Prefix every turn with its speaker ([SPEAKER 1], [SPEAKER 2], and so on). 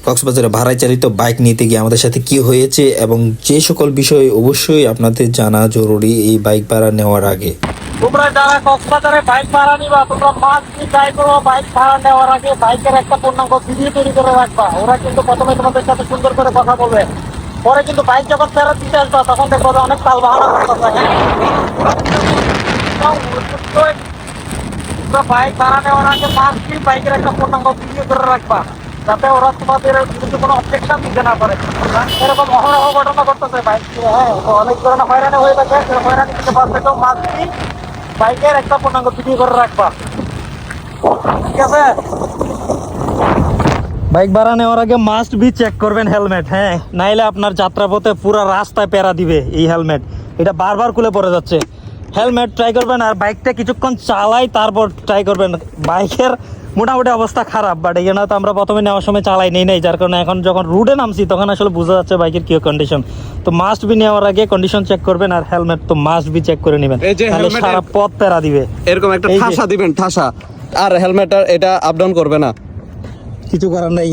[SPEAKER 1] কক্সবাজারে ভাড়ায় চালিত বাইক নিতে গিয়ে আমাদের সাথে কি হয়েছে এবং যে সকল বিষয় অবশ্যই আপনাদের জানা জরুরি এই বাইক ভাড়া নেওয়ার আগে।
[SPEAKER 2] তোমরা যারা কক্সবাজারে বাইক ভাড়া নিবা তোমরা মাস্ট ট্রাই করো বাইক ভাড়া নেওয়ার আগে বাইকের একটা পূর্ণাঙ্গ ভিডিও তৈরি করে রাখবা। ওরা কিন্তু প্রথমে তোমাদের সাথে সুন্দর করে কথা বলবে, পরে কিন্তু বাইক যখন ফেরত দিতে আসবা তখন দেখবো যে অনেক তাল বাহানা করতেছে। তোমরা বাইক ভাড়া নেওয়ার আগে মাস্ট বাইকের একটা পূর্ণাঙ্গ ভিডিও করে রাখবা, যাতে ওরা তোমাদের কিন্তু কোনো অবজেকশন দিতে না পারে। এরকম অহরহ ঘটনা করতেছে বাইক, হ্যাঁ অনেক ধরনের হয়রানি হয়ে থাকে। হয়রানি থেকে বাঁচতে তো মাস্ট বাইকের একটা পূর্ণাঙ্গ ভিডিও করে রাখবা, ঠিক আছে? বাইক ভাড়া নেওয়ার আগে মাস্ট বি চেক করবেন হেলমেট, হ্যাঁ নাইলে আপনার যাত্রাপথে পুরো রাস্তায় প্যারা দিবে এই হেলমেট। এটা বারবার খুলে পড়ে যাচ্ছে। হেলমেট ট্রাই করবেন আর বাইকটা কিছুক্ষণ চালাই তারপর ট্রাই করবেন। বাইকের মোটামুটি অবস্থা খারাপ, বাট এখানে তো আমরা প্রথমে নেওয়ার সময় চালাই নেই, যার কারণে এখন যখন রুটে নামছি তখন আসলে বোঝা যাচ্ছে বাইকের কি কন্ডিশন। তো মাস্ট বি নেওয়ার আগে কন্ডিশন চেক করবেন আর হেলমেট তো মাস্ট বি চেক করে নেবেন, তাহলে সারা পথ প্যারা দিবে।
[SPEAKER 3] এরকম একটা ঠাসা দিবেন, ঠাসা, আর হেলমেট এটা আপ ডাউন করবে না,
[SPEAKER 2] কিছু করার নাই।